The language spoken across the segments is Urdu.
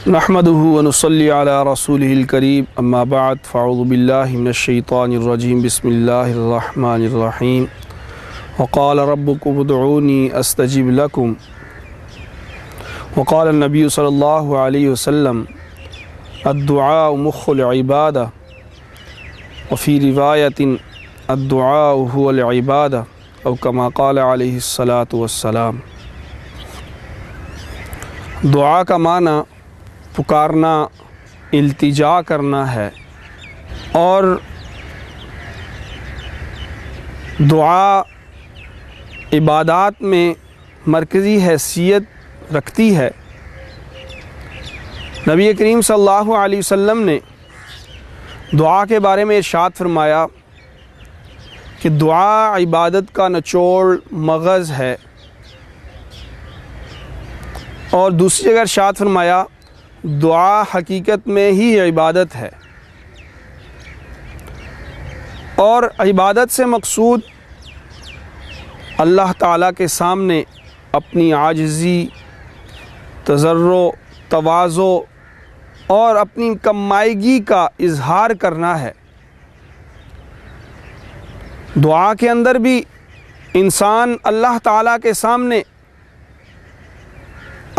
نحمده ونصلي على رسوله الكريم اما بعد فاعوذ بالله من الشيطان الرجيم بسم الله الرحمن الرحيم وقال ربكم ادعوني استجب لكم وقال النبي صلى الله عليه وسلم الدعاء مخ العبادة وفي رواية الدعاء هو العبادة او كما قال عليه الصلاة والسلام۔ دعا کا معنی پکارنا، التجا کرنا ہے، اور دعا عبادات میں مرکزی حیثیت رکھتی ہے۔ نبی کریم صلی اللہ علیہ وسلم نے دعا کے بارے میں ارشاد فرمایا کہ دعا عبادت کا نچوڑ مغز ہے، اور دوسری جگہ ارشاد فرمایا دعا حقیقت میں ہی عبادت ہے، اور عبادت سے مقصود اللہ تعالیٰ کے سامنے اپنی عاجزی، تضرع، تواضع اور اپنی کمائیگی کا اظہار کرنا ہے۔ دعا کے اندر بھی انسان اللہ تعالیٰ کے سامنے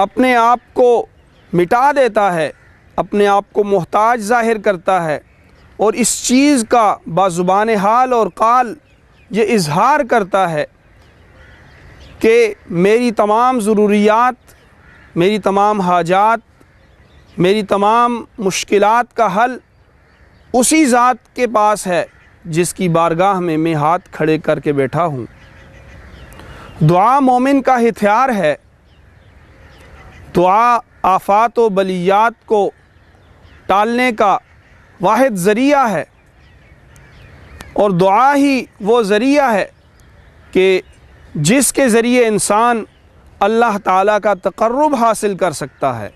اپنے آپ کو مٹا دیتا ہے، اپنے آپ کو محتاج ظاہر کرتا ہے، اور اس چیز کا بازبان حال اور قال یہ اظہار کرتا ہے کہ میری تمام ضروریات، میری تمام حاجات، میری تمام مشکلات کا حل اسی ذات کے پاس ہے جس کی بارگاہ میں میں ہاتھ کھڑے کر کے بیٹھا ہوں۔ دعا مومن کا ہتھیار ہے۔ دعا آفات و بلیات کو ٹالنے کا واحد ذریعہ ہے، اور دعا ہی وہ ذریعہ ہے کہ جس کے ذریعے انسان اللہ تعالیٰ کا تقرب حاصل کر سکتا ہے۔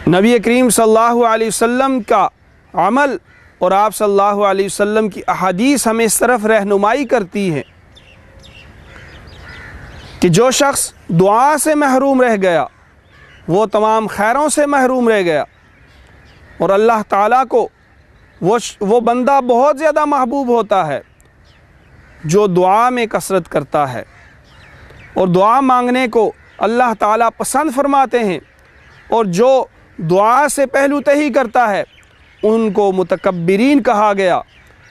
نبی کریم صلی اللہ علیہ وسلم کا عمل اور آپ صلی اللہ علیہ وسلم کی احادیث ہمیں اس طرف رہنمائی کرتی ہے کہ جو شخص دعا سے محروم رہ گیا وہ تمام خیروں سے محروم رہ گیا، اور اللہ تعالیٰ کو وہ بندہ بہت زیادہ محبوب ہوتا ہے جو دعا میں کثرت کرتا ہے، اور دعا مانگنے کو اللہ تعالیٰ پسند فرماتے ہیں، اور جو دعا سے پہلو تہی کرتا ہے ان کو متکبرین کہا گیا،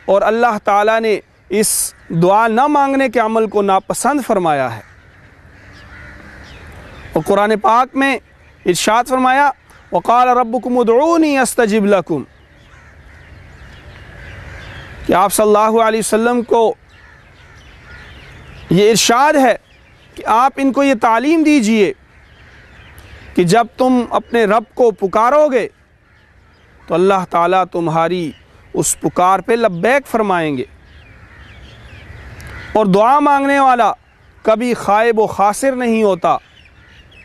اور اللہ تعالیٰ نے اس دعا نہ مانگنے کے عمل کو ناپسند فرمایا ہے۔ اور قرآن پاک میں ارشاد فرمایا وقال ربکم ادعونی استجب لکم، کہ آپ صلی اللہ علیہ وسلم کو یہ ارشاد ہے کہ آپ ان کو یہ تعلیم دیجئے کہ جب تم اپنے رب کو پکارو گے تو اللہ تعالیٰ تمہاری اس پکار پہ لبیک فرمائیں گے، اور دعا مانگنے والا کبھی خائب و خاسر نہیں ہوتا،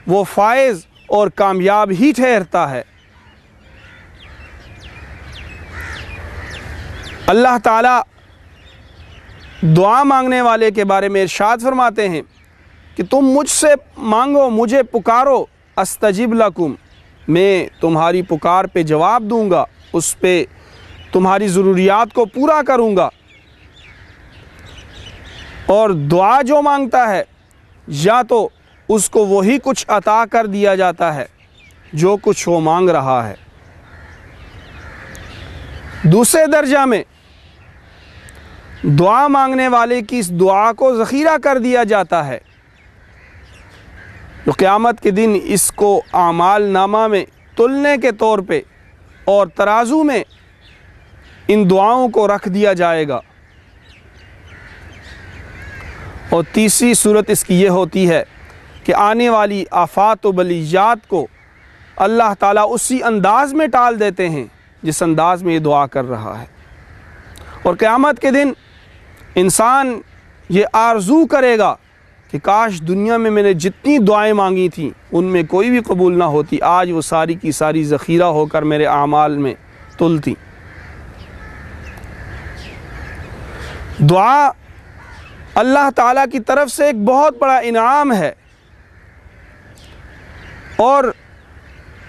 وہ فائز اور کامیاب ہی ٹھہرتا ہے۔ اللہ تعالیٰ دعا مانگنے والے کے بارے میں ارشاد فرماتے ہیں کہ تم مجھ سے مانگو، مجھے پکارو، استجب لکم، میں تمہاری پکار پہ جواب دوں گا، اس پہ تمہاری ضروریات کو پورا کروں گا۔ اور دعا جو مانگتا ہے یا تو اس کو وہی کچھ عطا کر دیا جاتا ہے جو کچھ وہ مانگ رہا ہے، دوسرے درجہ میں دعا مانگنے والے کی اس دعا کو ذخیرہ کر دیا جاتا ہے، جو قیامت کے دن اس کو اعمال نامہ میں تلنے کے طور پہ اور ترازو میں ان دعاؤں کو رکھ دیا جائے گا۔ اور تیسری صورت اس کی یہ ہوتی ہے کہ آنے والی آفات و بلیات کو اللہ تعالیٰ اسی انداز میں ٹال دیتے ہیں جس انداز میں یہ دعا کر رہا ہے، اور قیامت کے دن انسان یہ آرزو کرے گا کہ کاش دنیا میں نے جتنی دعائیں مانگی تھیں ان میں کوئی بھی قبول نہ ہوتی، آج وہ ساری کی ساری ذخیرہ ہو کر میرے اعمال میں تلتی۔ دعا اللہ تعالیٰ کی طرف سے ایک بہت بڑا انعام ہے، اور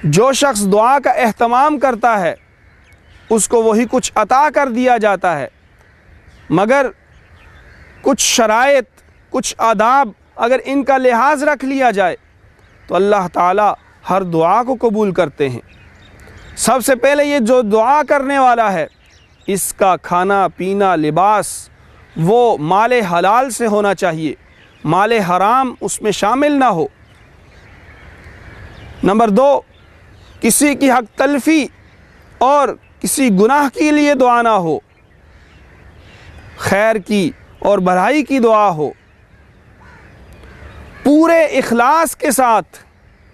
جو شخص دعا کا اہتمام کرتا ہے اس کو وہی کچھ عطا کر دیا جاتا ہے، مگر کچھ شرائط، کچھ آداب اگر ان کا لحاظ رکھ لیا جائے تو اللہ تعالیٰ ہر دعا کو قبول کرتے ہیں۔ سب سے پہلے یہ جو دعا کرنے والا ہے اس کا کھانا پینا لباس وہ مال حلال سے ہونا چاہیے، مال حرام اس میں شامل نہ ہو۔ نمبر 2، کسی کی حق تلفی اور کسی گناہ کے لیے دعا نہ ہو، خیر کی اور بھلائی کی دعا ہو، پورے اخلاص کے ساتھ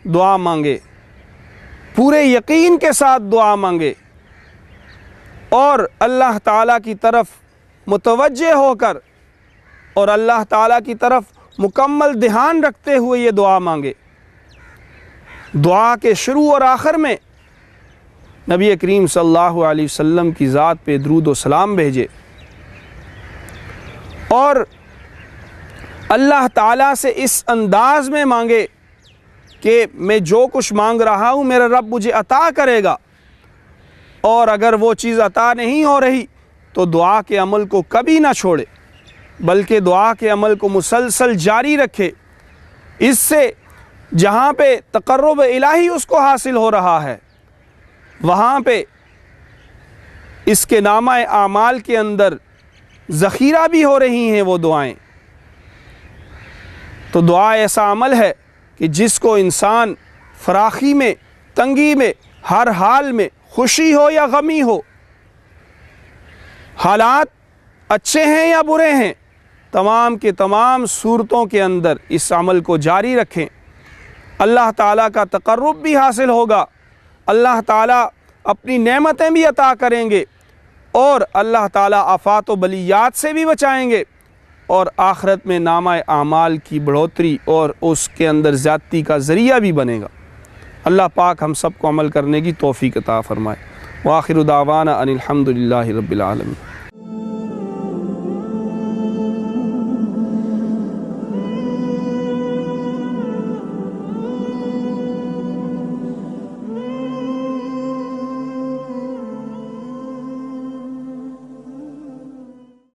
دعا مانگے، پورے یقین کے ساتھ دعا مانگے اور اللہ تعالیٰ کی طرف متوجہ ہو کر اور اللہ تعالیٰ کی طرف مکمل دھیان رکھتے ہوئے یہ دعا مانگے۔ دعا کے شروع اور آخر میں نبی کریم صلی اللہ علیہ وسلم کی ذات پہ درود و سلام بھیجے اور اللہ تعالیٰ سے اس انداز میں مانگے کہ میں جو کچھ مانگ رہا ہوں میرا رب مجھے عطا کرے گا، اور اگر وہ چیز عطا نہیں ہو رہی تو دعا کے عمل کو کبھی نہ چھوڑے بلکہ دعا کے عمل کو مسلسل جاری رکھے۔ اس سے جہاں پہ تقرب الہی اس کو حاصل ہو رہا ہے وہاں پہ اس کے نامہ اعمال کے اندر ذخیرہ بھی ہو رہی ہیں وہ دعائیں۔ تو دعا ایسا عمل ہے کہ جس کو انسان فراخی میں، تنگی میں، ہر حال میں، خوشی ہو یا غمی ہو، حالات اچھے ہیں یا برے ہیں، تمام کے تمام صورتوں کے اندر اس عمل کو جاری رکھیں، اللہ تعالیٰ کا تقرب بھی حاصل ہوگا، اللہ تعالیٰ اپنی نعمتیں بھی عطا کریں گے اور اللہ تعالیٰ آفات و بلیات سے بھی بچائیں گے، اور آخرت میں نامہ اعمال کی بڑھوتری اور اس کے اندر زیادتی کا ذریعہ بھی بنے گا۔ اللہ پاک ہم سب کو عمل کرنے کی توفیق عطا فرمائے۔ وآخر دعوانا ان الحمد للہ رب العالمین۔